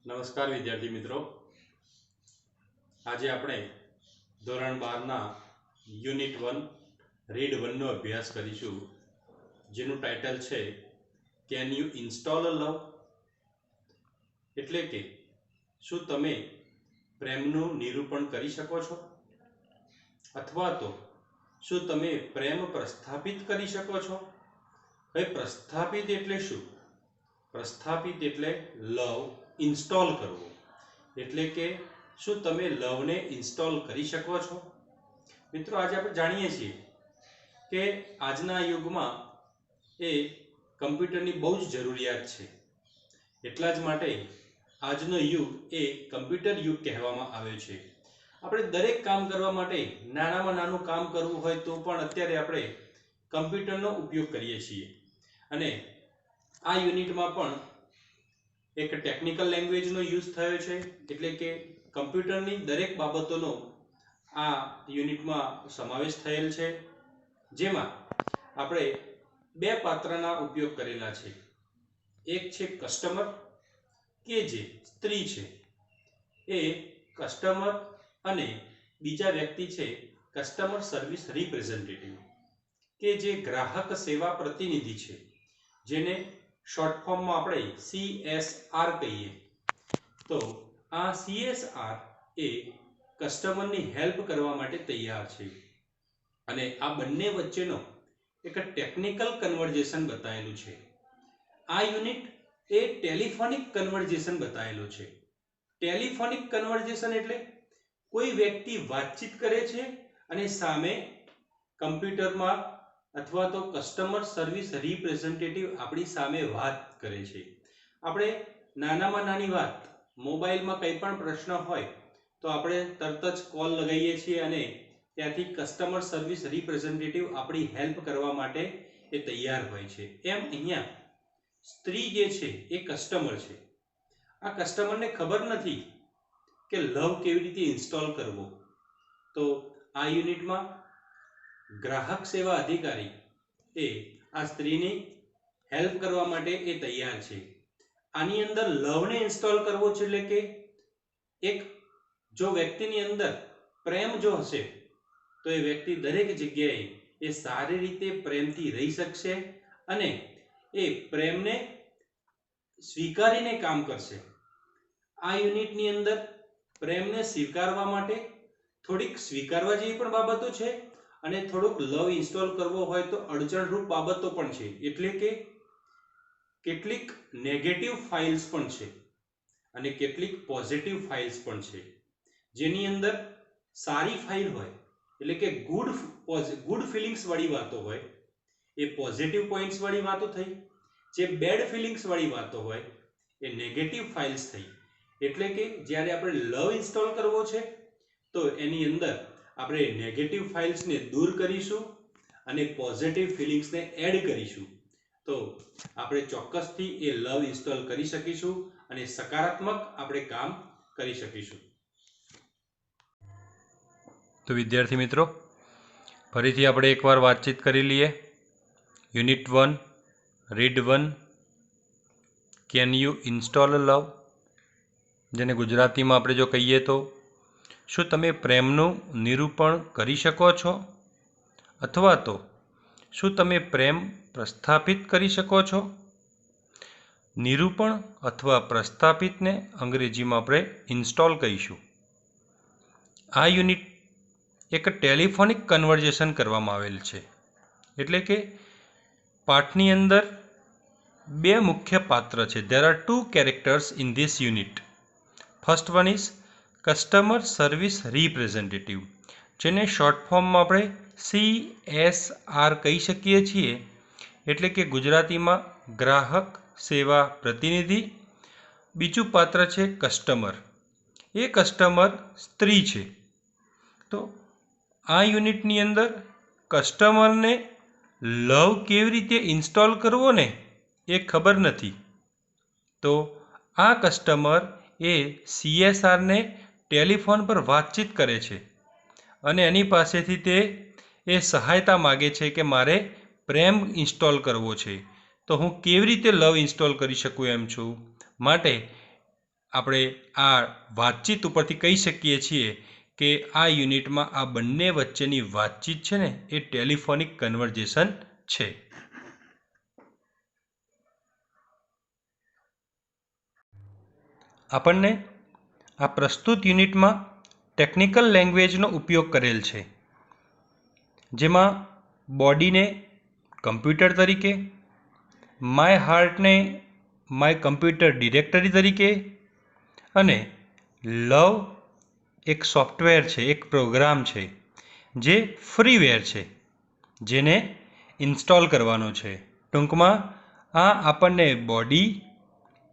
નમસ્કાર વિદ્યાર્થી મિત્રો, આજે આપણે ધોરણ 12ના યુનિટ 1 રીડ 1 નો અભ્યાસ કરીશું, જેનું ટાઇટલ છે કેન યુ ઇન્સ્ટોલ અ લવ? એટલે કે શું તમે પ્રેમનું નિરૂપણ કરી શકો છો, અથવા તો શું તમે પ્રેમ પ્રસ્થાપિત કરી શકો છો? હવે પ્રસ્થાપિત એટલે શું? પ્રસ્થાપિત એટલે લવ ઇન્સ્ટોલ કરવો, એટલે કે શું તમે લવને ઇન્સ્ટોલ કરી શકો છો? મિત્રો, આજે આપણે જાણીએ છીએ કે આજના યુગમાં એ કમ્પ્યુટરની બહુ જ જરૂરિયાત છે. એટલા જ માટે આજનો યુગ એ કમ્પ્યુટર યુગ કહેવામાં આવે છે. આપણે દરેક કામ કરવા માટે નાનામાં નાનું કામ કરવું હોય તો પણ અત્યારે આપણે કમ્પ્યુટરનો ઉપયોગ કરીએ છીએ. અને આ યુનિટમાં પણ એક ટેકનિકલ લેંગ્વેજનો યુઝ થયો છે, એટલે કે કમ્પ્યુટરની દરેક બાબતોનો આ યુનિટમાં સમાવેશ થયેલ છે, જેમાં આપણે બે પાત્રના ઉપયોગ કરેલા છે. એક છે કસ્ટમર, કે જે સ્ત્રી છે એ કસ્ટમર, અને બીજા વ્યક્તિ છે કસ્ટમર સર્વિસ રિપ્રેઝેન્ટેટિવ, કે જે ગ્રાહક સેવા પ્રતિનિધિ છે, જેને શોર્ટ ફોર્મમાં આપણે CSR કહીએ. તો આ CSR એ કસ્ટમરની હેલ્પ કરવા માટે તૈયાર છે, અને આ બંને વચ્ચેનો એક ટેકનિકલ કન્વર્ઝેશન બતાવેલું છે. આ યુનિટ એ ટેલિફોનિક કન્વર્ઝેશન બતાવેલું છે. ટેલિફોનિક કન્વર્ઝેશન એટલે કોઈ વ્યક્તિ વાતચીત કરે છે અને સામે કમ્પ્યુટરમાં અથવા તો કસ્ટમર સર્વિસ રિપ્રેઝેન્ટેટિવ આપણી સામે વાત કરે છે. આપણે નાનામાં નાની વાત, મોબાઈલમાં કંઈ પણ પ્રશ્ન હોય તો આપણે તરત જ કોલ લગાવીએ છીએ અને ત્યાંથી કસ્ટમર સર્વિસ રિપ્રેઝેન્ટેટિવ આપણી હેલ્પ કરવા માટે એ તૈયાર હોય છે. એમ અહીંયા સ્ત્રી જે છે એ કસ્ટમર છે. આ કસ્ટમરને ખબર નથી કે લવ કેવી રીતે ઇન્સ્ટોલ કરવો. તો આ યુનિટમાં ગ્રાહક સેવા અધિકારી એ આ સ્ત્રીની હેલ્પ કરવા માટે એ તૈયાર છે. આની અંદર લવને ઇન્સ્ટોલ કરવો છે, એટલે કે એક જો વ્યક્તિની અંદર પ્રેમ જો હશે તો એ વ્યક્તિ દરેક જગ્યાએ એ સારી રીતે પ્રેમથી રહી શકશે અને એ પ્રેમને સ્વીકારીને કામ કરશે. આ યુનિટની અંદર પ્રેમને સ્વીકારવા માટે થોડીક સ્વીકારવા જેવી પણ બાબતો છે, અને થોડુંક લવ ઇન્સ્ટોલ કરવો હોય તો અડચણરૂપ બાબતો પણ છે, એટલે કે કેટલીક નેગેટિવ ફાઇલ્સ પણ છે અને કેટલીક પોઝિટિવ ફાઇલ્સ પણ છે. જેની અંદર સારી ફાઇલ હોય એટલે કે ગુડ ફિલિંગ્સ વાળી વાતો હોય, એ પોઝિટિવ પોઈન્ટ્સ વાળી વાતો થઈ. જે બેડ ફિલિંગ્સ વાળી વાતો હોય એ નેગેટિવ ફાઇલ્સ થઈ. એટલે કે જ્યારે આપણે લવ ઇન્સ્ટોલ કરવો છે તો એની અંદર આપણે નેગેટિવ ફાઇલ્સને દૂર કરીશું અને પોઝિટિવ ફિલિંગ્સને એડ કરીશું, તો આપણે ચોક્કસથી એ લવ ઇન્સ્ટોલ કરી શકીશું અને સકારાત્મક આપણે કામ કરી શકીશું. તો વિદ્યાર્થી મિત્રો, ફરીથી આપણે એકવાર વાતચીત કરી લઈએ. Unit 1 read 1 can you install a love, જેને ગુજરાતીમાં આપણે જો કહીએ તો શું તમે પ્રેમનું નિરૂપણ કરી શકો છો, અથવા તો શું તમે પ્રેમ પ્રસ્થાપિત કરી શકો છો? નિરૂપણ અથવા પ્રસ્થાપિતને અંગ્રેજીમાં આપણે ઇન્સ્ટોલ કહીશું. આ યુનિટ એક ટેલિફોનિક કન્વર્ઝેશન કરવામાં આવેલ છે, એટલે કે પાઠની અંદર બે મુખ્ય પાત્ર છે. There are two characters in this unit. First one is customer service representative, જેને શોર્ટ ફોર્મમાં આપણે CSR કહી શકીએ છીએ, એટલે કે ગુજરાતીમાં ગ્રાહક સેવા પ્રતિનિધિ. બીજું પાત્ર છે કસ્ટમર. એ કસ્ટમર સ્ત્રી છે. તો આ યુનિટની અંદર કસ્ટમરને લવ કેવી રીતે ઇન્સ્ટોલ કરવો ને એ ખબર નથી. તો આ કસ્ટમર એ CSRને ટેલિફોન પર વાતચીત કરે છે અને એની પાસેથી તે એ સહાયતા માગે છે કે મારે પ્રેમ ઇન્સ્ટોલ કરવો છે, તો હું કેવી રીતે લવ ઇન્સ્ટોલ કરી શકું એમ છું. માટે આપણે આ વાતચીત ઉપરથી કહી શકીએ છીએ કે આ યુનિટમાં આ બંને વચ્ચેની વાતચીત છે ને એ ટેલિફોનિક કન્વર્ઝેશન છે. આપણને આ પ્રસ્તુત યુનિટમાં ટેકનિકલ લેંગ્વેજનો ઉપયોગ કરેલ છે, જેમાં બોડીને કમ્પ્યુટર તરીકે, માય હાર્ટને માય કમ્પ્યુટર ડિરેક્ટરી તરીકે અને લવ એક સોફ્ટવેર છે, એક પ્રોગ્રામ છે જે ફ્રીવેર છે, જેને ઇન્સ્ટોલ કરવાનો છે. ટૂંકમાં આ આપણને બોડી,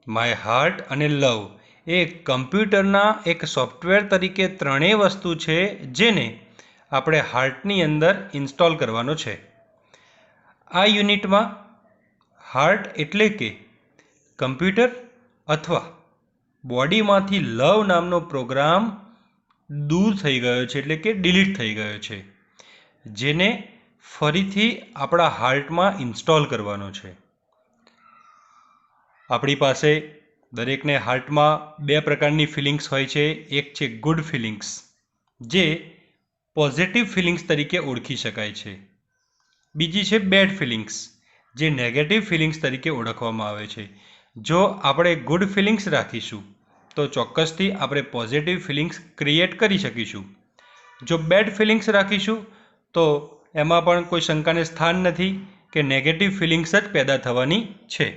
માય હાર્ટ અને લવ એ કમ્પ્યુટરના એક સોફ્ટવેર તરીકે ત્રણેય વસ્તુ છે જેને આપણે હાર્ટની અંદર ઇન્સ્ટોલ કરવાનો છે. આ યુનિટમાં હાર્ટ એટલે કે કમ્પ્યુટર અથવા બોડીમાંથી લવ નામનો પ્રોગ્રામ દૂર થઈ ગયો છે, એટલે કે ડિલીટ થઈ ગયો છે, જેને ફરીથી આપણા હાર્ટમાં ઇન્સ્ટોલ કરવાનો છે. આપણી પાસે દરેકને હાર્ટમાં બે પ્રકારની ફિલિંગ્સ હોય છે. એક છે ગુડ ફિલિંગ્સ, જે પોઝિટિવ ફિલિંગ્સ તરીકે ઓળખી શકાય છે. બીજી છે બેડ ફિલિંગ્સ, જે નેગેટિવ ફિલિંગ્સ તરીકે ઓળખવામાં આવે છે. જો આપણે ગુડ ફિલિંગ્સ રાખીશું તો ચોક્કસથી આપણે પોઝિટિવ ફિલિંગ્સ ક્રિએટ કરી શકીશું. જો બેડ ફિલિંગ્સ રાખીશું તો એમાં પણ કોઈ શંકાને સ્થાન નથી કે નેગેટિવ ફિલિંગ્સ જ પેદા થવાની છે.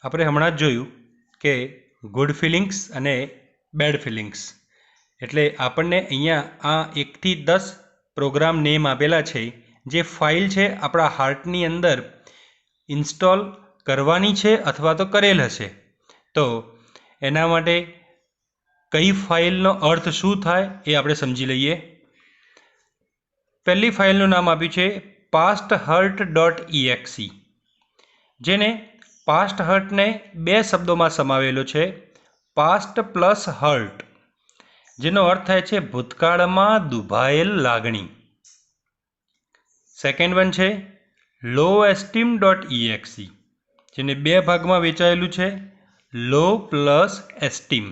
આપણે હમણાં જ જોયું કે ગુડ ફિલિંગ્સ અને બેડ ફિલિંગ્સ, એટલે આપણને અહીંયા આ 1 થી 10 પ્રોગ્રામ નેમ આપેલા છે, જે ફાઇલ છે આપણા હાર્ટની અંદર ઇન્સ્ટોલ કરવાની છે અથવા તો કરેલ હશે. તો એના માટે કઈ ફાઇલનો અર્થ શું થાય એ આપણે સમજી લઈએ. પહેલી ફાઇલનું નામ આપ્યું છે pasthurt.exe, જેને પાસ્ટ હર્ટને બે શબ્દોમાં સમાવેલો છે. પાસ્ટ પ્લસ હર્ટ, જેનો અર્થ થાય છે ભૂતકાળમાં દુભાયેલ લાગણી. સેકન્ડ વન છે લો એસ્ટીમ.exe, જેને બે ભાગમાં વેચાયેલું છે. લો પ્લસ એસ્ટીમ.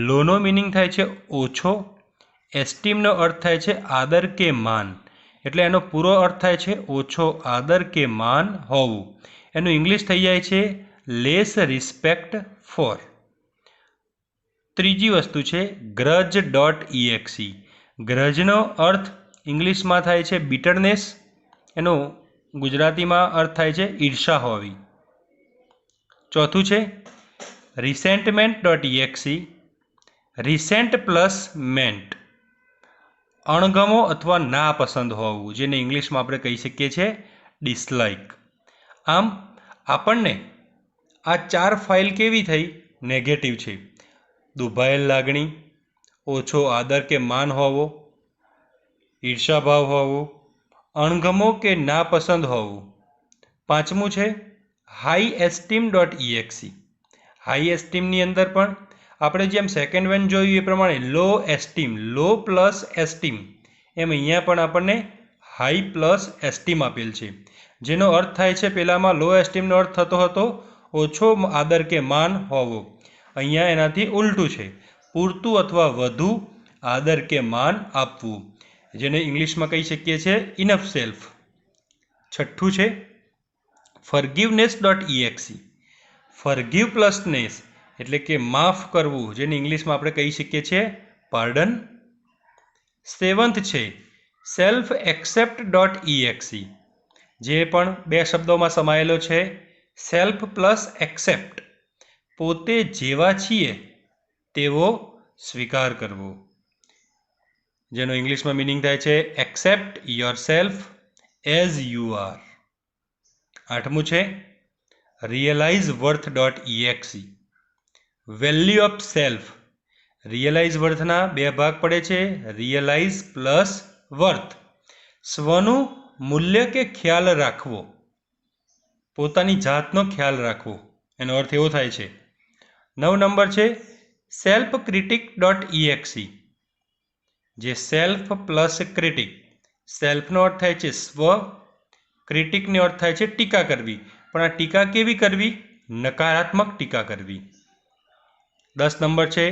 લોનો મિનિંગ થાય છે ઓછો, એસ્ટીમનો અર્થ થાય છે આદર કે માન, એટલે એનો પૂરો અર્થ થાય છે ઓછો આદર કે માન હોવું. એનું ઇંગ્લિશ થઈ જાય છે લેસ રિસ્પેક્ટ ફોર. ત્રીજી વસ્તુ છે grudge.exe. ગ્રજનો અર્થ ઇંગ્લિશમાં થાય છે બિટરનેસ, એનો ગુજરાતીમાં અર્થ થાય છે ઈર્ષા હોવી. ચોથું છે resentment.exe. રિસેન્ટ પ્લસ મેન્ટ, અણગમો અથવા નાપસંદ હોવું, જેને ઇંગ્લિશમાં આપણે કહી શકીએ છીએ ડિસલાઇક. આમ આપણને આ 4 ફાઇલ કેવી થઈ? નેગેટિવ છે. દુભાયેલ લાગણી, ઓછો આદર કે માન હોવો, ઈર્ષાભાવ હોવો, અણગમો કે નાપસંદ હોવું. પાંચમું છે હાઈ એસ્ટીમ.exe. હાઈ એસ્ટીમની અંદર પણ આપણે જેમ સેકન્ડ વન જોયું એ પ્રમાણે લો એસ્ટીમ, લો પ્લસ એસ્ટીમ, એમ અહીંયા પણ આપણને હાઈ પ્લસ એસ્ટીમ આપેલ છે, જેનો અર્થ થાય છે પહેલામાં લો એસ્ટીમનો અર્થ થતો હતો ઓછો આદર કે માન હોવો. અહીંયા એનાથી ઉલટું છે, પૂરતું અથવા વધુ આદર કે માન આપવું, જેને ઇંગ્લિશમાં કહી શકીએ છીએ ઇનફ સેલ્ફ. છઠ્ઠું છે forgiveness.exe. ફોરગીવ પ્લસનેસ એટલે કે માફ કરવું, જેને ઇંગ્લિશમાં આપણે કહી શકીએ છીએ પાર્ડન. સેવન્થ છે સેલ્ફ એક્સેપ્ટ.exe, જે પણ બે શબ્દોમાં સમાયેલો છે. સેલ્ફ પ્લસ એક્સેપ્ટ, પોતે જેવા છીએ તેવો સ્વીકાર કરવો, જેનો ઇંગ્લિશમાં મિનિંગ થાય છે accept yourself as you are. આઠમું છે realise worth. Value of self. Realise વર્થના બે ભાગ પડે છે, રિયલાઇઝ પ્લસ વર્થ. સ્વનું મૂલ્ય કે ખ્યાલ રાખવો, પોતાની જાતનો ખ્યાલ રાખવો, એનો અર્થ એવો થાય છે. 9 નંબર છે સેલ્ફ ક્રિટિક.exe, જે સેલ્ફ પ્લસ ક્રિટિક. સેલ્ફનો અર્થ થાય છે સ્વ, ક્રિટિકનો અર્થ થાય છે ટીકા કરવી. પણ આ ટીકા કેવી કરવી? નકારાત્મક ટીકા કરવી. 10 નંબર છે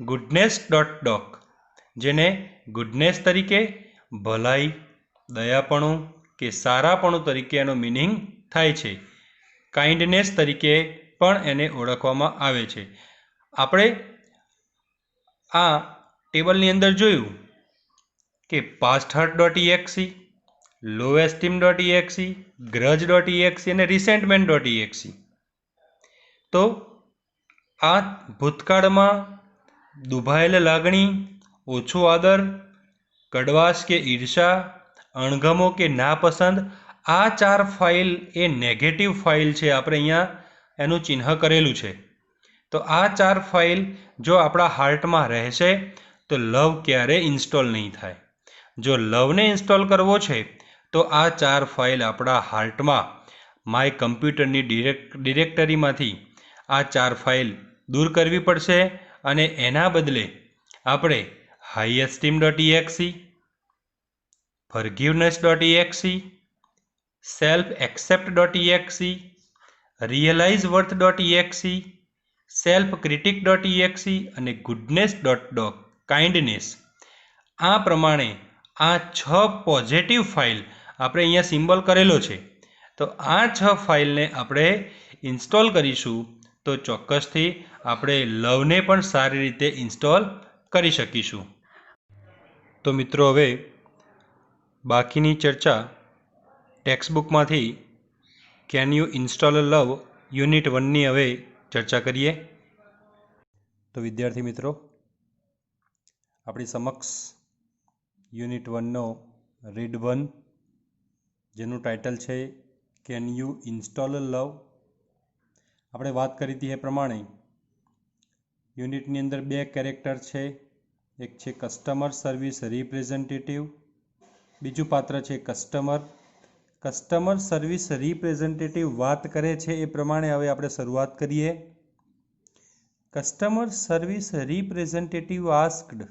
goodness.doc, જેને ગુડનેસ તરીકે ભલાઈ, દયાપણું કે સારાપણું તરીકે એનો મિનિંગ થાય છે. કાઇન્ડનેસ તરીકે પણ એને ઓળખવામાં આવે છે. આપણે આ ટેબલની અંદર જોયું કે past_hurt.exe, low_esteem.exe, grudge.exe અને resentment.exe. તો આ ભૂતકાળમાં દુભાયેલ લાગણી, ઓછો આદર, કડવાશ કે ઈર્ષા, અણગમો કે નાપસંદ, આ 4 ફાઇલ એ નેગેટિવ ફાઇલ છે. આપણે અહીંયા એનું ચિહ્ન કરેલું છે. તો આ 4 ફાઇલ જો આપણા હાર્ટમાં રહેશે તો લવ ક્યારે ઇન્સ્ટોલ નહીં થાય. જો લવને ઇન્સ્ટોલ કરવો છે તો આ 4 ફાઇલ આપણા હાર્ટમાં માય કમ્પ્યુટરની ડિરેક્ટરીમાંથી આ 4 ફાઇલ દૂર કરવી પડશે અને એના બદલે આપણે highesteem.exe, forgiveness.exe, self-accept.exe, realizeworth.exe, self-critic.exe અને goodness.doc, કાઇન્ડનેસ, આ પ્રમાણે આ 6 પોઝિટિવ ફાઇલ આપણે અહીંયા સિમ્બોલ કરેલો છે. તો આ 6 ફાઇલને આપણે ઇન્સ્ટોલ કરીશું તો ચોક્કસથી આપણે લવને પણ સારી રીતે ઇન્સ્ટોલ કરી શકીશું. તો મિત્રો, હવે બાકીની ચર્ચા ટેક્સ્ટબુકમાંથી can you install love unit 1ની હવે ચર્ચા કરીએ. તો વિદ્યાર્થી મિત્રો, આપણી સમક્ષ યુનિટ 1નો રીડ 1, જેનું ટાઇટલ છે કેન યુ ઇન્સ્ટોલ લવ. આપણે વાત કરી હતી એ પ્રમાણે યુનિટની અંદર 2 કેરેક્ટર છે. એક છે કસ્ટમર સર્વિસ રિપ્રેઝેન્ટેટિવ, બીજું પાત્ર છે કસ્ટમર. કસ્ટમર સર્વિસ રિપ્રેઝેન્ટેટિવ વાત કરે છે એ પ્રમાણે હવે આપણે શરૂઆત કરીએ. Customer service representative asked,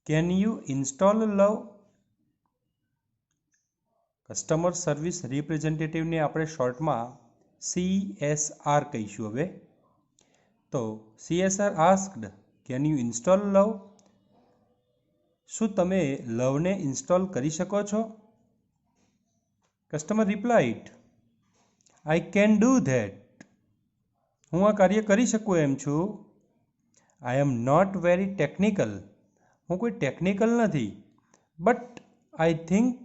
can you install love? Customer service રિપ્રેઝેન્ટેટિવને આપણે શોર્ટમાં CSR કહીશું. હવે તો CSR asked, can you install love? શું તમે લવને ઇન્સ્ટોલ કરી શકો છો? Customer replied, I can do that. હું આ કાર્ય કરી શકું એમ છું. I am not very technical, હું કોઈ ટેકનિકલ નથી. બટ આઈ થિંક,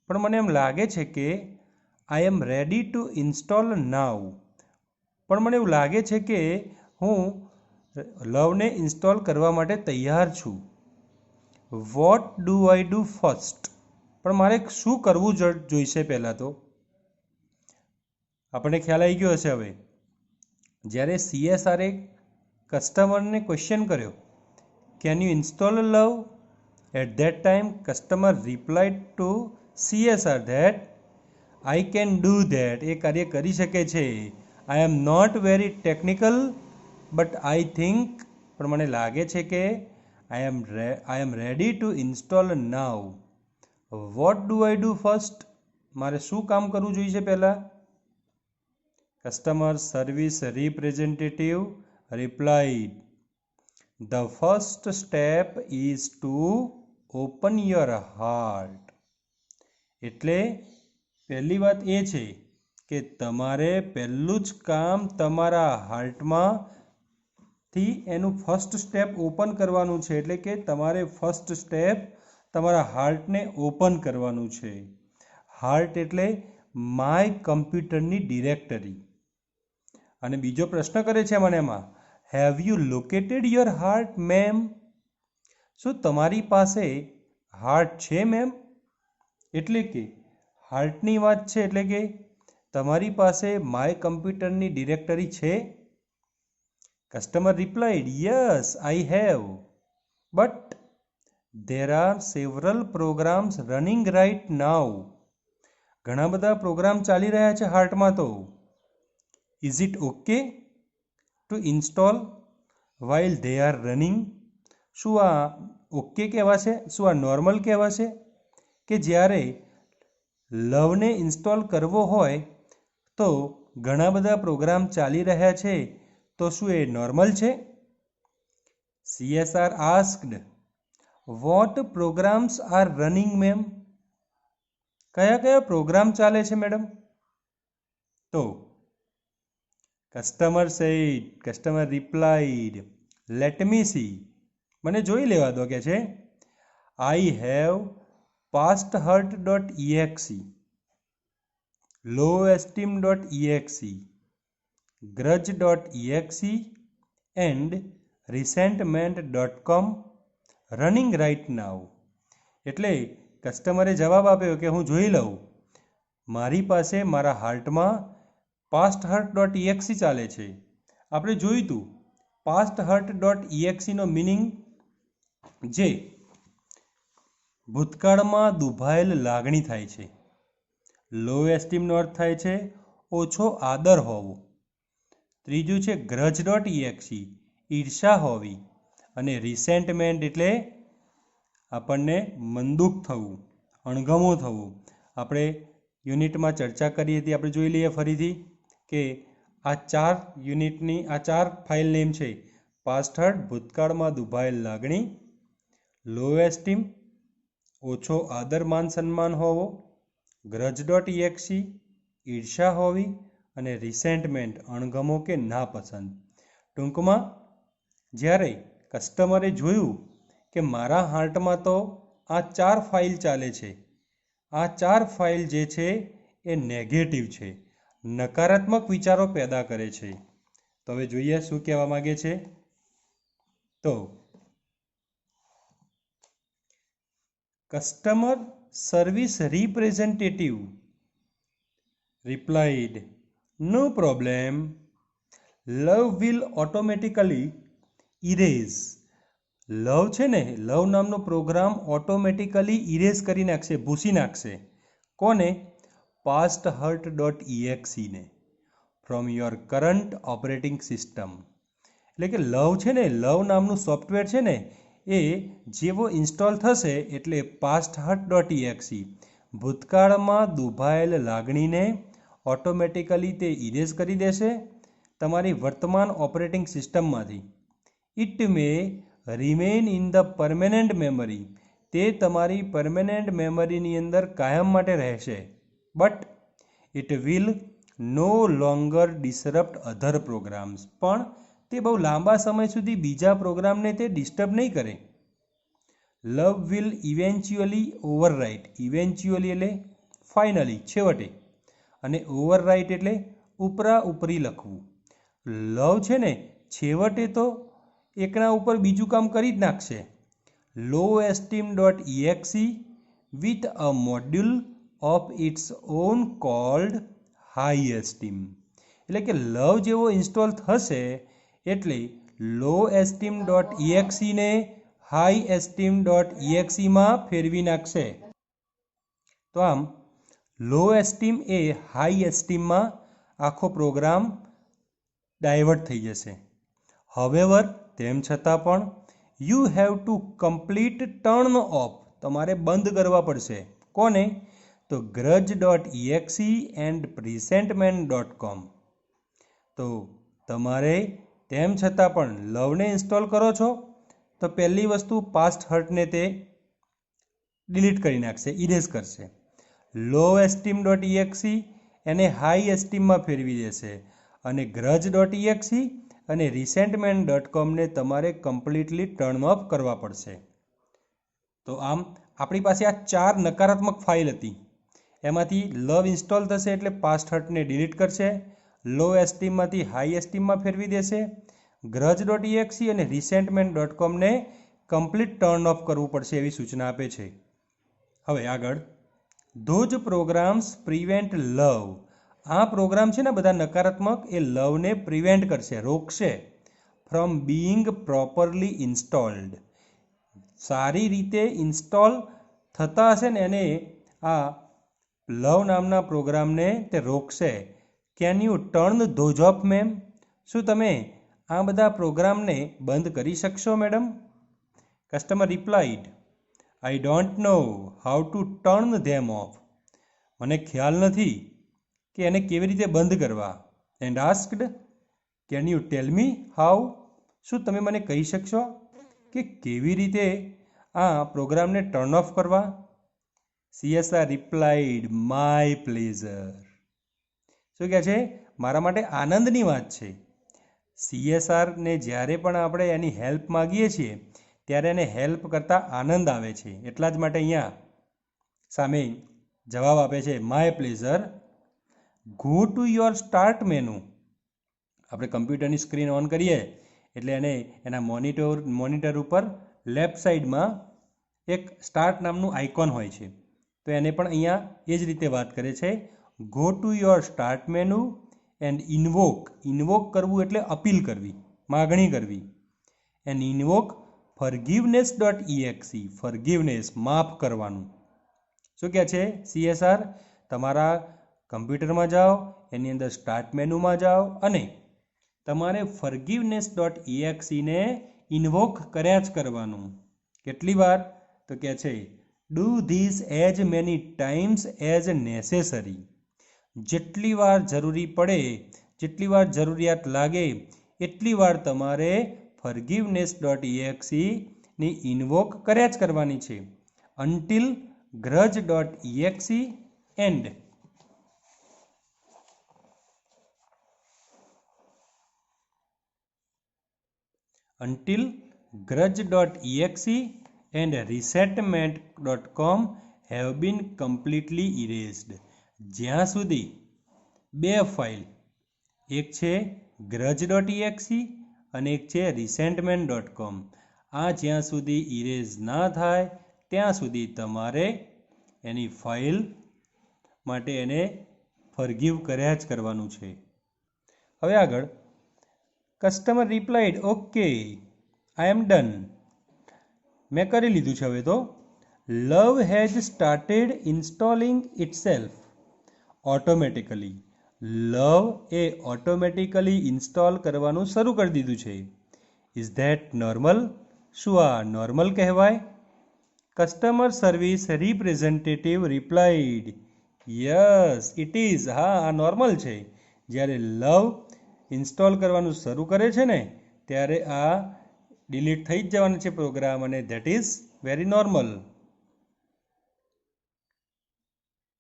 પણ મને એમ લાગે છે કે I am ready to install નાઉ, પણ મને એવું લાગે છે કે હું લવને ઇન્સ્ટોલ કરવા માટે તૈયાર છું. Vote do I do first, પણ મારે શું કરવું જોઈશે પહેલાં? તો આપણને ખ્યાલ આવી ગયો હશે હવે. જ્યારે CSRએ કસ્ટમરને ક્વેશ્ચન કર્યો, can you install love? At that time customer replied to CSR that I can do that. એ કાર્ય કરી શકે છે. I am not very technical but I think, પણ મને લાગે છે કે I am ready to install now. What do I do first, મારે શું કામ કરવું જોઈશે પહેલાં? Customer service representative replied, the first step is to open your heart. એટલે પહેલી વાત એ છે કે તમારે પહેલું જ કામ તમારા હાર્ટમાંથી એનું ફર્સ્ટ સ્ટેપ ઓપન કરવાનું છે. એટલે કે તમારે ફર્સ્ટ સ્ટેપ તમારા હાર્ટને ઓપન કરવાનું છે. હાર્ટ એટલે માય કમ્પ્યુટરની ડિરેક્ટરી. અને બીજો પ્રશ્ન કરે છે મને એમાં, have you located your heart ma'am? શું તમારી પાસે હાર્ટ છે મેમ? એટલે કે હાર્ટની વાત છે, એટલે કે તમારી પાસે માય કમ્પ્યુટરની ડિરેક્ટરી છે? Customer replied, yes I have, but there are several programs running right now. ઘણા બધા પ્રોગ્રામ ચાલી રહ્યા છે હાર્ટમાં. તો is it okay to install while they are running? શું આ ઓકે કહેવાશે? શું આ નોર્મલ કહેવાશે કે જ્યારે લવને ઇન્સ્ટોલ કરવો હોય તો ઘણા બધા પ્રોગ્રામ ચાલી રહ્યા છે તો શું એ નોર્મલ છે? CSR asked, what programs are running, ma'am? કયા કયા પ્રોગ્રામ ચાલે છે મેડમ? તો customer replied, let me C, મને જોઈ લેવા દો કે છે. I have pasthurt.exe, lowesteem.exe, grudge.exe and resentment.com running right now. એટલે કસ્ટમરે જવાબ આપ્યો કે હું જોઈ લઉં. મારી પાસે મારા હાર્ટમાં pasthurt.exe ચાલે છે. આપણે જોયું હતું pasthurt.exe નો મિનિંગ જે ભૂતકાળમાં દુભાયેલ લાગણી થાય છે. લો એસ્ટીમનો અર્થ થાય છે ઓછો આદર હોવો. ત્રીજું છે grudge.exe, ઈર્ષા હોવી. અને રિસેન્ટમેન્ટ એટલે આપણને મંદુક થવું, અણગમો થવું. આપણે યુનિટમાં ચર્ચા કરી હતી, આપણે જોઈ લઈએ ફરીથી કે આ 4 યુનિટની આ 4 ફાઇલ નેમ છે. પાસ્ટહર્ટ ભૂતકાળમાં દુભાયેલ લાગણી, લો એસ્ટીમ ઓછો આદર માન સન્માન હોવો, grudge.exe ઈર્ષા હોવી અને રિસેન્ટમેન્ટ અણગમો કે નાપસંદ. ટૂંકમાં જ્યારે કસ્ટમરે જોયું કે મારા હાર્ટમાં તો આ 4 ફાઇલ ચાલે છે, આ 4 ફાઇલ જે છે એ નેગેટિવ છે, નકારાત્મક વિચારો પેદા કરે છે. તો હવે જોઈએ શું કહેવા માગે છે. તો customer service representative replied, no problem, love will automatically erase. લવ છે ને, લવ નામનો પ્રોગ્રામ ઓટોમેટિકલી ઇરેઝ કરી નાખશે, ભૂસી નાખશે. કોને? pasthurt.exe ને, from your current operating system. એટલે કે લવ છે ને, લવ નામનું સોફ્ટવેર છે ને, એ જેવો ઇન્સ્ટોલ થશે એટલે pasthurt.exe ભૂતકાળમાં દુભાયેલ લાગણીને ઓટોમેટિકલી તે ઇરેઝ કરી દેશે તમારી વર્તમાન ઓપરેટિંગ સિસ્ટમમાંથી. It may remain in the permanent memory, તે તમારી પરમેનન્ટ મેમરીની અંદર કાયમ માટે રહેશે. But it will no longer disrupt other programs, પણ તે બહુ લાંબા સમય સુધી બીજા પ્રોગ્રામને તે ડિસ્ટર્બ નહીં કરે. લવ વિલ ઇવેન્ચ્યુઅલી ઓવરરાઇટ, ઇવેન્ચ્યુઅલી એટલે ફાઇનલી, છેવટે, અને ઓવરરાઇટ એટલે ઉપરા ઉપરી લખવું. લવ છે ને છેવટે તો એકના ઉપર બીજું કામ કરી જ નાખશે. lowesteem.exe with a module of its own called high esteem. એટલે કે લવ જેવો ઇન્સ્ટોલ થશે એટલે lowesteem.exe ને highesteem.exe માં ફેરવી નાખશે. તો આમ લો એસ્ટીમ એ હાઈ એસ્ટીમમાં આખો પ્રોગ્રામ ડાયવર્ટ થઈ જશે. હવેવર તેમ છતાં પણ you have to complete turn off, તમારે બંધ કરવા પડશે. કોને? તો grudge.exe એન્ડ resentment.com. તો તમારે તેમ છતાં પણ લવને ઇન્સ્ટોલ કરો છો તો પહેલી વસ્તુ pasthurt ને તે ડિલીટ કરી નાખશે, ઇરેઝ કરશે. lowesteem.exe એને હાઈ એસ્ટીમમાં ફેરવી દેશે અને grudge.exe અને resentment.com ને તમારે કમ્પ્લીટલી ટર્ન ઓફ કરવા પડશે. તો આમ આપણી પાસે આ 4 નકારાત્મક ફાઇલ હતી, એમાંથી લવ ઇન્સ્ટોલ થશે એટલે pasthurt ને ડિલીટ કરશે, લો એસ્ટીમમાંથી હાઈ એસ્ટીમમાં ફેરવી દેશે, grudge.exe અને resentment.com ને કમ્પ્લીટ ટર્ન ઓફ કરવું પડશે એવી સૂચના આપે છે. હવે આગળ, ધોઝ પ્રોગ્રામ્સ પ્રિવેન્ટ લવ. આ પ્રોગ્રામ છે ને બધા નકારાત્મક, એ લવને પ્રિવેન્ટ કરશે, રોકશે. ફ્રોમ બીઇંગ પ્રોપરલી ઇન્સ્ટોલ્ડ, સારી રીતે ઇન્સ્ટોલ થતા હશે ને એને આ લવ નામના પ્રોગ્રામને તે રોકશે. Can you turn those off ma'am? શું તમે આ બધા પ્રોગ્રામને બંધ કરી શકશો madam? Customer replied, I don't know how to turn them off. મને ખ્યાલ નથી કે એને કેવી રીતે બંધ કરવા. And asked can you tell me how, શું તમે મને કહી શકશો કે કેવી રીતે આ પ્રોગ્રામને ટર્ન ઓફ કરવા? CSR replied my pleasure. શું કહે છે? મારા માટે આનંદની વાત છે. CSRને જ્યારે પણ આપણે એની હેલ્પ માગીએ છીએ ત્યારે એને હેલ્પ કરતાં આનંદ આવે છે. એટલા જ માટે અહીંયા સામે જવાબ આપે છે my pleasure. Go to your start menu. આપણે કમ્પ્યુટરની સ્ક્રીન ઓન કરીએ એટલે એને એના મોનિટર ઉપર લેફ્ટ સાઈડમાં એક સ્ટાર્ટ નામનું આઇકોન હોય છે. તો એને પણ અહીંયા એ જ રીતે વાત કરે છે. Go to your start menu and invoke કરવું એટલે અપીલ કરવી, માગણી કરવી. And invoke forgiveness.exe. ફોરગિવનેસ માફ કરવાનું. શું કહે છે CSR? તમારા કમ્પ્યુટરમાં જાઓ, એની અંદર સ્ટાર્ટ મેનુમાં જાઓ અને તમારે forgiveness.exe ને ઇન્વોક કર્યા જ કરવાનું. કેટલી વાર? તો કહે છે do this as many times as necessary. જેટલી વાર જરૂરી પડે, જેટલી વાર જરૂરિયાત લાગે એટલી વાર તમારે forgiveness.exe ની ઇન્વોક કર્યા જ કરવાની છે. until grudge.exe and resetment.com have been completely erased. જ્યાં સુધી બે ફાઇલ, એક છે grudge.exe અને એક છે resentment.com, આ જ્યાં સુધી ઇરેઝ ના થાય ત્યાં સુધી તમારે એની ફાઇલ માટે એને ફરગીવ કર્યા જ કરવાનું છે. હવે આગળ customer replied okay I am done. મેં કરી લીધું છે. હવે તો love has started installing itself automatically. Love એ ઓટોમેટિકલી ઇન્સ્ટોલ કરવાનું શરૂ કરી દીધું છે. Is that normal? શું આ નોર્મલ કહેવાય? Customer service representative replied yes it is. હા, આ નોર્મલ છે. જ્યારે લવ ઇન્સ્ટોલ કરવાનું શરૂ કરે છે ને ત્યારે આ ડિલીટ થઈ જ જવાનો છે પ્રોગ્રામ, અને that is very normal.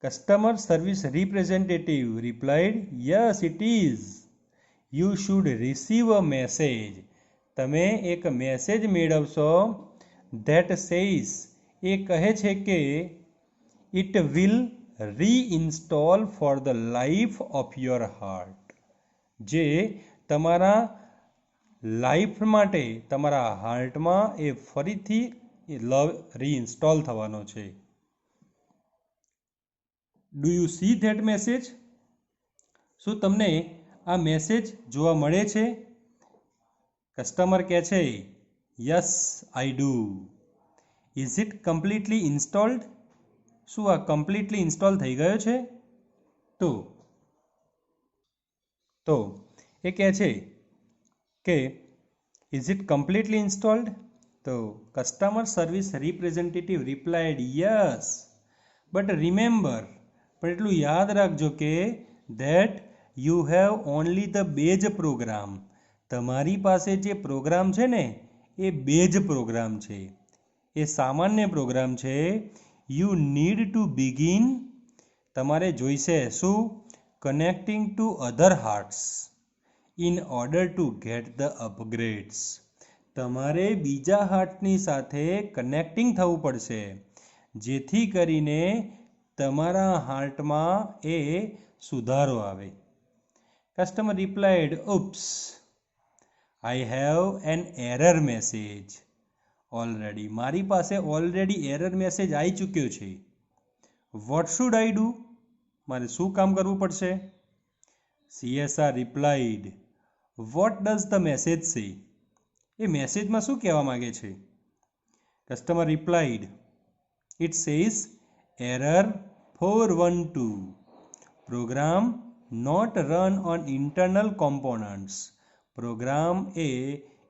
Customer service representative replied yes it is. You should receive a message. તમે એક મેસેજ મેળવશો ધેટ સેઇઝ, એ કહે છે કે it will reinstall for the life of your heart. જે તમારા લાઈફ માટે, તમારા હાર્ટમાં એ ફરીથી લવ રીઇન્સ્ટોલ થવાનો છે. Do you C that message? શું તમને આ મેસેજ જોવા મળે છે? કસ્ટમર કહે છે yes I do. Is it completely installed? શું આ કમ્પ્લીટલી ઇન્સ્ટોલ થઈ ગયો છે? તો એ કહે છે કે ઇઝ ઇટ કમ્પ્લીટલી ઇન્સ્ટોલ્ડ? તો customer service representative replied yes but remember, પણ એટલું યાદ રાખજો કે that you have only the base program. તમારી પાસે જે પ્રોગ્રામ છે ને એ બેઝ પ્રોગ્રામ છે, એ સામાન્ય પ્રોગ્રામ છે. યુ નીડ ટુ બિગિન, તમારે જોઈશે શું? Connecting to other hearts in order to get the અપગ્રેડ્સ. તમારે બીજા હાર્ટની સાથે કનેક્ટિંગ થવું પડશે જેથી કરીને તમારા હાર્ટમાં એ સુધારો આવે. Customer replied oops I have an error message already. મારી પાસે ઓલરેડી એરર મેસેજ આવી ચૂક્યો છે. What should I do? મારે શું કામ કરવું પડશે? CSR replied what does the message say? એ મેસેજમાં શું કહેવા માગે છે? Customer replied it says error 412 program not run on internal components. Program એ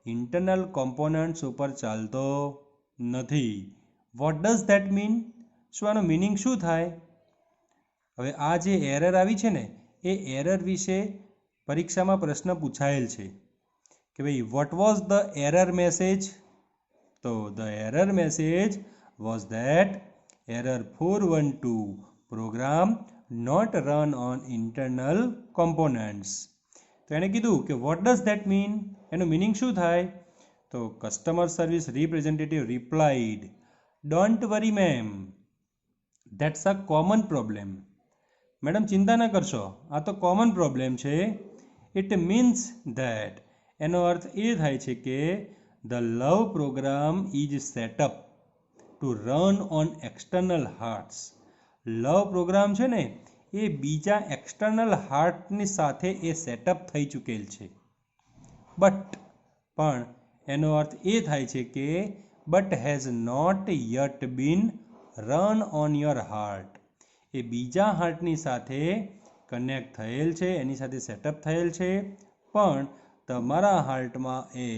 ઇન્ટરનલ કોમ્પોનન્ટ્સ ઉપર ચાલતો નથી. What does that mean? શું આનો મિનિંગ શું થાય? હવે આ જે એરર આવી છે ને એ એરર વિશે પરીક્ષામાં પ્રશ્ન પૂછાયેલ છે કે ભાઈ what was the error message. તો the error message was that error 412 program not run on internal components. તો એણે કીધું કે વોટ ડઝ ધેટ મીન, એનું મિનિંગ શું થાય. તો customer service representative replied, don't worry ma'am, that's a common problem. Madam ચિંતા ન કરશો, આ તો કોમન પ્રોબ્લેમ છે. ઇટ મીન્સ ધેટ, એનો અર્થ એ થાય છે કે the love program is setup two run on external hearts. Love program છે ને એ બીજા એક્સટર્નલ હાર્ટની સાથે એ સેટઅપ થઈ ચૂકેલ છે. પણ એનો અર્થ એ થાય છે કે but has not yet been run on your heart. એ બીજા હાર્ટની સાથે કનેક્ટ થયેલ છે, એની સાથે સેટઅપ થયેલ છે, પણ તમારા હાર્ટમાં એ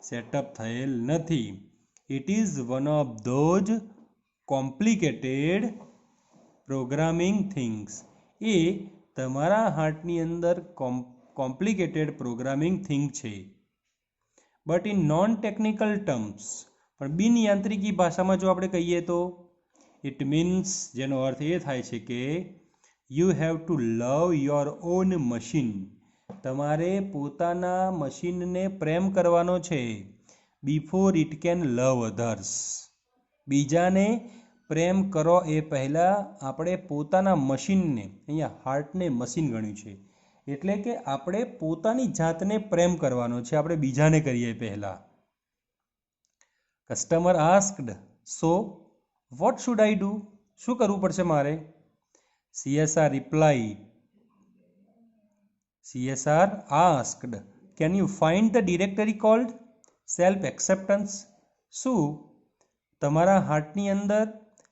સેટઅપ થયેલ નથી. It is one of those complicated programming things. એ તમારા હાર્ટની અંદર કોમ્પ્લિકેટેડ પ્રોગ્રામિંગ થિંગ છે. But in non technical terms, પણ બિનયાંત્રિકી ભાષામાં જો આપણે કહીએ તો ઇટ મીન્સ, જેનો અર્થ એ થાય છે કે you have to love your own machine. તમારે પોતાના મશીનને પ્રેમ કરવાનો છે before it can love others. બીજાને પ્રેમ કરો એ પહેલાં આપણે પોતાના મશીનને, અહીંયા હાર્ટને મશીન ગણ્યું છે, એટલે કે આપણે પોતાની જાતને પ્રેમ કરવાનો છે, આપણે બીજાને કરીએ પહેલાં. Customer asked, so what should I do, શું કરવું પડશે મારે. CSR replied, CSR asked, can you find the directory called self acceptance. શું તમારા હાર્ટની અંદર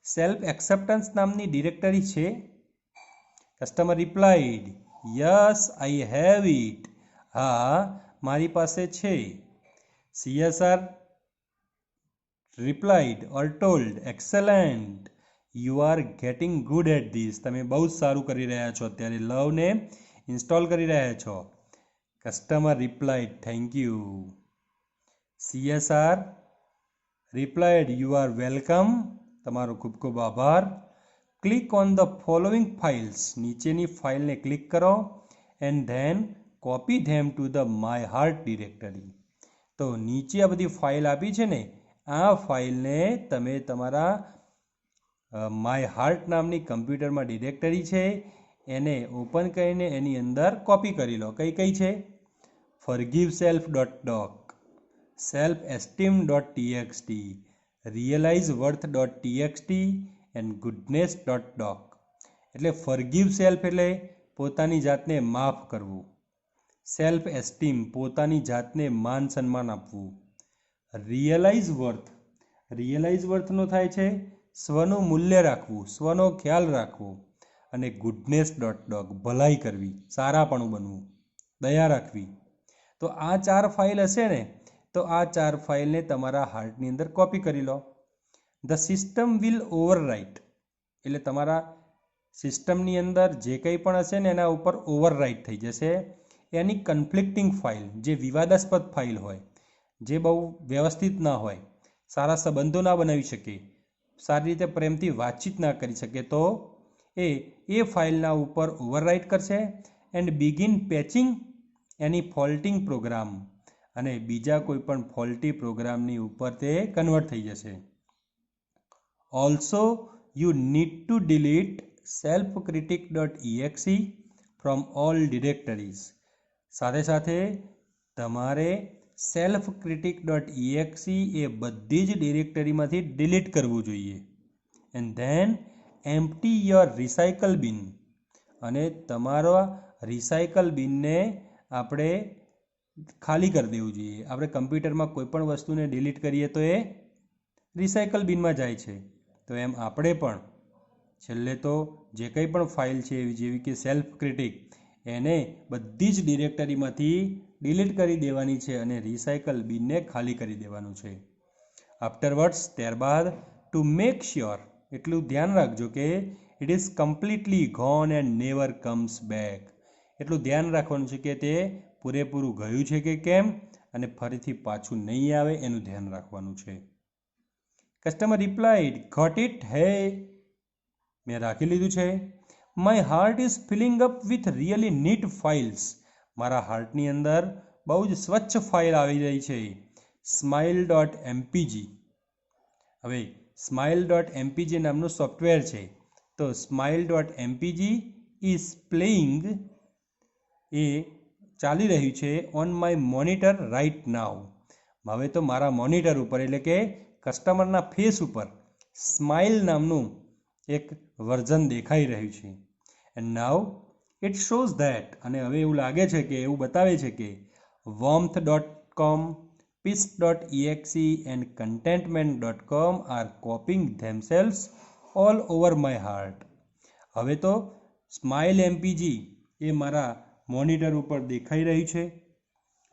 સેલ્ફ એક્સેપ્ટન્સ નામની ડિરેક્ટરી છે. Customer replied, yes I have it, હા મારી પાસે છે. CSR replied or told, excellent, you are getting good at this. તમે બહુ જ સારું કરી રહ્યા છો, અત્યારે લવને ઇન્સ્ટોલ કરી રહ્યા છો. Customer replied, thank you. CSR replied, you are welcome, તમારો ખૂબ ખૂબ આભાર. Click on the following files, નીચેની ફાઇલને ક્લિક કરો, and then copy them to the my heart directory. તો નીચે આ બધી ફાઇલ આપી છે ને, આ ફાઇલને તમે તમારા માય હાર્ટ નામની કમ્પ્યુટરમાં ડિરેક્ટરી છે એને ઓપન કરીને એની અંદર કોપી કરી લો. કઈ કઈ છે. forgiveself.doc, self-esteem.txt, realizeworth.txt and goodness.doc. એટલે ફોરગીવ સેલ્ફ એટલે પોતાની જાતને માફ કરવું, સેલ્ફ એસ્ટીમ પોતાની જાતને માન સન્માન આપવું, રિયલાઇઝ વર્થનો થાય છે સ્વનું મૂલ્ય રાખવું, સ્વનો ખ્યાલ રાખવો, અને goodness.doc ભલાઈ કરવી, સારાપણું બનવું, દયા રાખવી. તો આ 4 ફાઇલ હશે ને, તો આ 4 ફાઇલને તમારા હાર્ટની અંદર કોપી કરી લો. ધ સિસ્ટમ વિલ ઓવરરાઇટ, એટલે તમારા સિસ્ટમની અંદર જે કંઈ પણ હશે ને એના ઉપર ઓવરરાઇટ થઈ જશે. એની કન્ફ્લિક્ટિંગ ફાઇલ, જે વિવાદાસ્પદ ફાઇલ હોય, જે બહુ વ્યવસ્થિત ના હોય, સારા સંબંધો ના બનાવી શકે, સારી રીતે પ્રેમથી વાતચીત ના કરી શકે, તો એ ફાઇલના ઉપર ઓવરરાઇટ કરશે and begin patching any faulting program, અને બીજા કોઈ પણ ફોલ્ટી પ્રોગ્રામની ઉપર તે કન્વર્ટ થઈ જશે. Also you need to delete selfcritic.exe from all directories. સાથે સાથે તમારે selfcritic.exe એ બધી જ ડિરેક્ટરીમાંથી ડિલીટ કરવું જોઈએ. And then empty your recycle બિન, અને તમારા રિસાયકલ બિનને આપણે ખાલી કરી દેવું જોઈએ. આપણે કમ્પ્યુટરમાં કોઈ પણ વસ્તુને ડિલીટ કરીએ તો એ રિસાયકલ બિનમાં જાય છે. તો એમ આપણે પણ છેલ્લે તો જે કંઈ પણ ફાઇલ છે જેવી કે સેલ્ફ ક્રિટિક, એને બધી જ ડિરેક્ટરીમાંથી ડિલીટ કરી દેવાની છે અને રિસાયકલ બિનને ખાલી કરી દેવાનું છે. આફ્ટરવર્ડ્સ, ત્યારબાદ, ટુ મેક શ્યોર, એટલું ધ્યાન રાખજો કે it is completely gone and never comes back. એટલું ધ્યાન રાખવાનું છે કે તે પૂરેપૂરું ગયું છે કે કેમ, અને ફરીથી પાછું નહીં આવે એનું ધ્યાન રાખવાનું છે. કસ્ટમર રિપ્લાઇડ, ગોટ ઇટ, હે મેં રાખી લીધું છે. My heart is filling up with really neat files, મારા હાર્ટની અંદર બહુ જ સ્વચ્છ ફાઇલ આવી રહી છે. smile.mpg, હવે smile.mpg નામનું સોફ્ટવેર છે, તો smile.mpg ઇઝ પ્લેઇંગ, એ ચાલી રહ્યું છે on my monitor right now. હવે તો મારા મોનિટર ઉપર એટલે કે કસ્ટમરના ફેસ ઉપર સ્માઇલ નામનું એક વર્ઝન દેખાઈ રહ્યું છે. And now it shows that, અને હવે એવું લાગે છે કે એવું બતાવે છે કે warmth.com, peace.exe and contentment.com are copying themselves all over my heart. હવે તો સ્માઇલ એમપીજી એ મારા મોનિટર ઉપર દેખાઈ રહ્યું છે.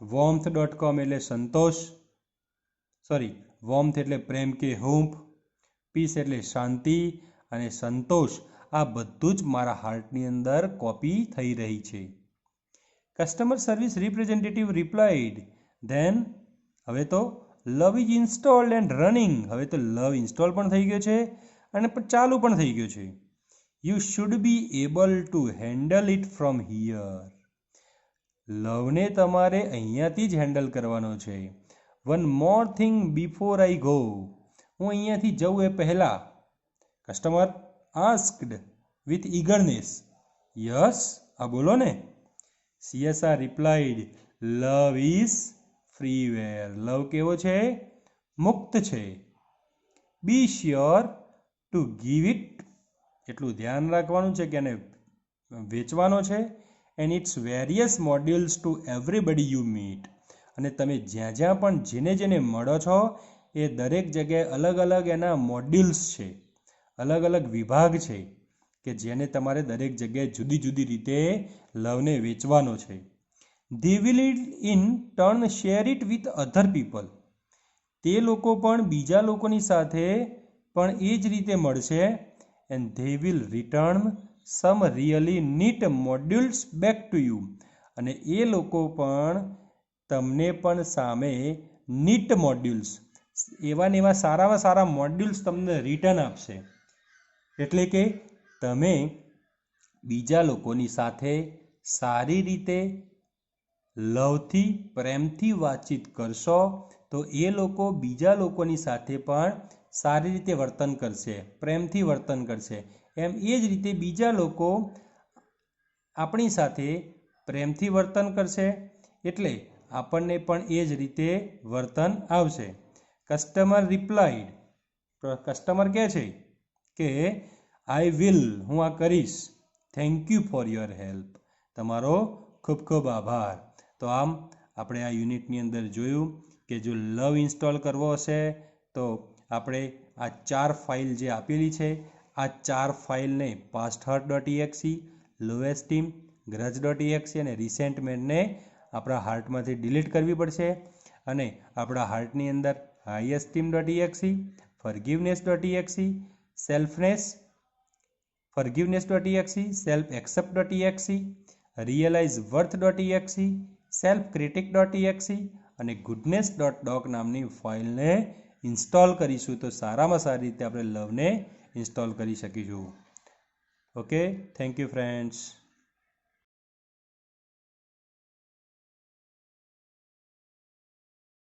warmth.com એટલે સંતોષ, warmth એટલે પ્રેમ કે હૂંફ, પીસ એટલે શાંતિ, અને સંતોષ, આ બધું જ મારા હાર્ટની અંદર કોપી થઈ રહી છે. Customer service representative replied, then હવે તો love is installed and running, હવે તો લવ ઇન્સ્ટોલ પણ થઈ ગયો છે અને ચાલુ પણ થઈ ગયો છે. You should be able to handle it from here, લવને તમારે અહીંયાથી જ હેન્ડલ કરવાનો છે. One more thing before I go, હું અહીંયાથી જઉં એ પહેલાં. Customer asked with eagerness, yes, આ બોલો ને. CSR replied, love is freeware, love કેવો છે? મુક્ત છે. Be sure to give it, એટલું ધ્યાન રાખવાનું છે કે એને વેચવાનો છે. And its various modules to everybody you meet, અને તમે જ્યાં જ્યાં પણ જેને જેને મળો છો એ દરેક જગ્યાએ અલગ અલગ એના મોડ્યુલ્સ છે, અલગ અલગ વિભાગ છે કે જેને તમારે દરેક જગ્યાએ જુદી જુદી રીતે લવને વેચવાનો છે. They will in turn share it with other people, તે લોકો પણ બીજા લોકોની સાથે પણ એ જ રીતે મળશે. And they will return some really neat modules back to you, અને એ લોકો પણ તમને પણ સામે નીટ મોડ્યુલ્સ, એવા ને એવા સારામાં સારા મોડ્યુલ્સ તમને રિટર્ન આપશે. એટલે કે તમે બીજા લોકોની સાથે સારી રીતે લવથી, પ્રેમથી વાતચીત કરશો તો એ લોકો બીજા લોકોની સાથે પણ સારી રીતે વર્તન કરશે, પ્રેમથી વર્તન કરશે. એમ એ જ રીતે બીજા લોકો આપણી સાથે પ્રેમથી વર્તન કરશે, એટલે આપણને પણ એ જ રીતે વર્તન આવશે. કસ્ટમર રિપ્લાઇડ, કસ્ટમર કહે છે કે આઈ વિલ, હું આ કરીશ. Thank you for your help, તમારો ખૂબ ખૂબ આભાર. તો આમ આપણે આ યુનિટની અંદર જોયું કે જો લવ ઇન્સ્ટોલ કરવો હશે તો આપણે આ 4 ફાઇલ જે આપેલી છે, આ 4 ફાઇલને past_hurt.exe, low_esteem, grudge.exe અને resentment-ને આપણા હાર્ટમાંથી ડિલીટ કરવી પડશે. અને આપણા હાર્ટની અંદર high_esteem.exe, forgiveness.exe, forgiveness.exe, self-accept.exe, realize-worth.exe, self-critic.exe અને goodness.doc નામની ફાઇલને ઇન્સ્ટોલ કરીશું તો સારામાં સારી રીતે આપણે લવને ઇન્સ્ટોલ કરી શકીશું. Okay, thank you friends.